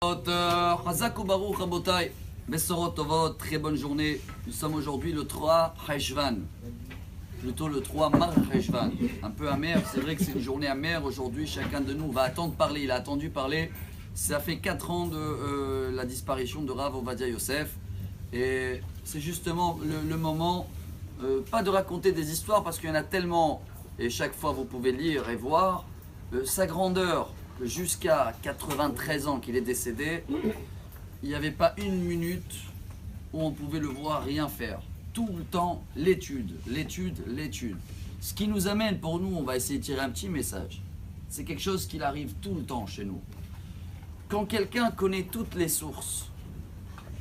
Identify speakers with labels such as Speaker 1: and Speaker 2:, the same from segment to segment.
Speaker 1: Chazak ou Baruch Rabotai, Besorot Tovot, très bonne journée. Nous sommes aujourd'hui le 3 Cheshvan, plutôt le 3 Mar Cheshvan. Un peu amer, c'est vrai que c'est une journée amère aujourd'hui. Chacun de nous va attendre parler. Il a attendu parler. Ça fait 4 ans de la disparition de Rav Ovadia Yosef. Et c'est justement le moment, pas de raconter des histoires parce qu'il y en a tellement. Et chaque fois vous pouvez lire et voir sa grandeur. Jusqu'à 93 ans qu'il est décédé, il n'y avait pas une minute où on pouvait le voir rien faire. Tout le temps, l'étude, l'étude, l'étude. Ce qui nous amène, pour nous, on va essayer de tirer un petit message. C'est quelque chose qui arrive tout le temps chez nous. Quand quelqu'un connaît toutes les sources,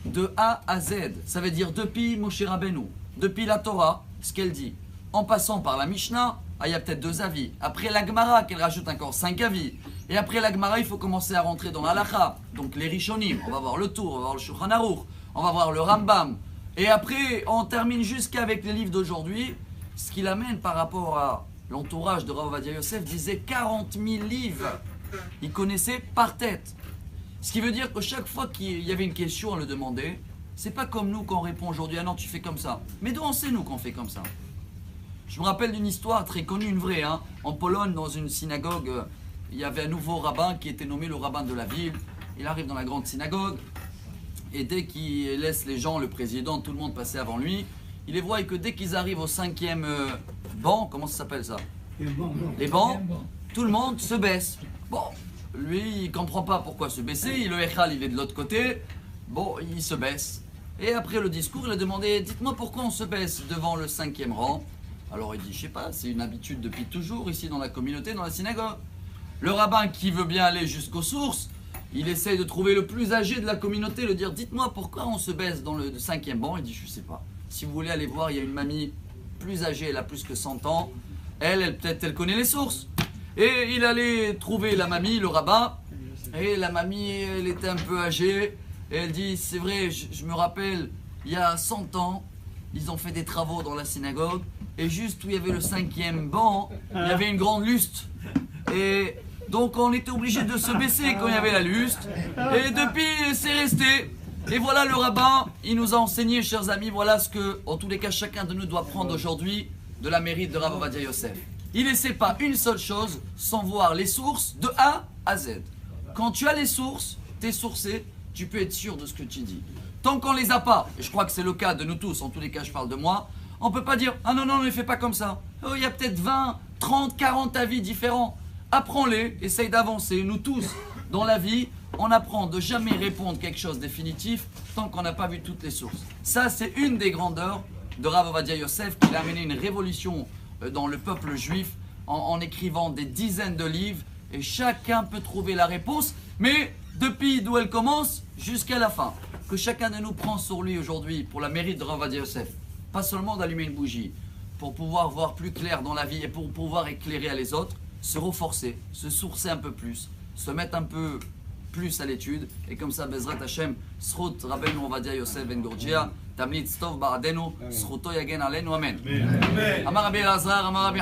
Speaker 1: de A à Z, ça veut dire depuis Moshe Rabbeinu, depuis la Torah, ce qu'elle dit, en passant par la Mishnah, il y a peut-être 2 avis. Après la Gemara, qu'elle rajoute encore 5 avis. Et après la Gemara, il faut commencer à rentrer dans l'Halakha. Donc les Rishonim, on va voir le Tour, on va voir le Shulchan Aruch, on va voir le Rambam. Et après, on termine jusqu'avec les livres d'aujourd'hui. Ce qui l'amène par rapport à l'entourage de Rav Ovadia Yosef, disait 40 000 livres. Il connaissait par tête. Ce qui veut dire que chaque fois qu'il y avait une question, on le demandait. C'est pas comme nous quand on répond aujourd'hui, ah non, tu fais comme ça. Mais d'où on sait nous qu'on fait comme ça? Je me rappelle d'une histoire très connue, une vraie. En Pologne, dans une synagogue, il y avait un nouveau rabbin qui était nommé le rabbin de la ville. Il arrive dans la grande synagogue et dès qu'il laisse les gens, le président, tout le monde passer avant lui, il les voit et que dès qu'ils arrivent au 5e banc, comment ça s'appelle ça? Les bancs, tout le monde se baisse. Bon, lui, il ne comprend pas pourquoi se baisser. Le Echal, il est de l'autre côté. Bon, il se baisse. Et après le discours, il a demandé, dites-moi pourquoi on se baisse devant le 5e rang. Alors il dit, je sais pas, c'est une habitude depuis toujours ici dans la communauté, dans la synagogue. Le rabbin qui veut bien aller jusqu'aux sources, il essaye de trouver le plus âgé de la communauté, le dire, dites-moi pourquoi on se baisse dans le 5e banc. Il dit, je sais pas. Si vous voulez aller voir, il y a une mamie plus âgée, elle a plus que 100 ans. Elle peut-être, elle connaît les sources. Et il allait trouver la mamie, le rabbin. Et la mamie, elle était un peu âgée. Et elle dit, c'est vrai, je me rappelle, il y a 100 ans, ils ont fait des travaux dans la synagogue. Et juste où il y avait le 5e banc, il y avait une grande luste. Et donc on était obligé de se baisser quand il y avait la luste. Et depuis, c'est resté. Et voilà le rabbin, il nous a enseigné, chers amis, voilà ce que, en tous les cas, chacun de nous doit prendre aujourd'hui de la mérite de Rav Ovadia Yosef. Il ne laissait pas une seule chose sans voir les sources de A à Z. Quand tu as les sources, tu es sourcé, tu peux être sûr de ce que tu dis. Tant qu'on ne les a pas, et je crois que c'est le cas de nous tous, en tous les cas je parle de moi, on ne peut pas dire, ah non, non, ne les fais pas comme ça. Oh, il y a peut-être 20, 30, 40 avis différents. Apprends-les, essaye d'avancer. Nous tous, dans la vie, on apprend de jamais répondre quelque chose de définitif tant qu'on n'a pas vu toutes les sources. Ça, c'est une des grandeurs de Rav Ovadia Yosef qui a amené une révolution dans le peuple juif en écrivant des dizaines de livres et chacun peut trouver la réponse, mais depuis d'où elle commence jusqu'à la fin. Que chacun de nous prend sur lui aujourd'hui pour la mérite de Rav Ovadia Yosef. Pas seulement d'allumer une bougie, pour pouvoir voir plus clair dans la vie et pour pouvoir éclairer à les autres, se renforcer, se sourcer un peu plus, se mettre un peu plus à l'étude, et comme ça, Bezrat Hashem, Srut Rabbeinu Ovadia Yosef Ben Gurdjia, Tamlit Stov Ba'adenu, Sruto Yagen Alenu, Amen. Amar Rabbi Elazar, Amar Rabbi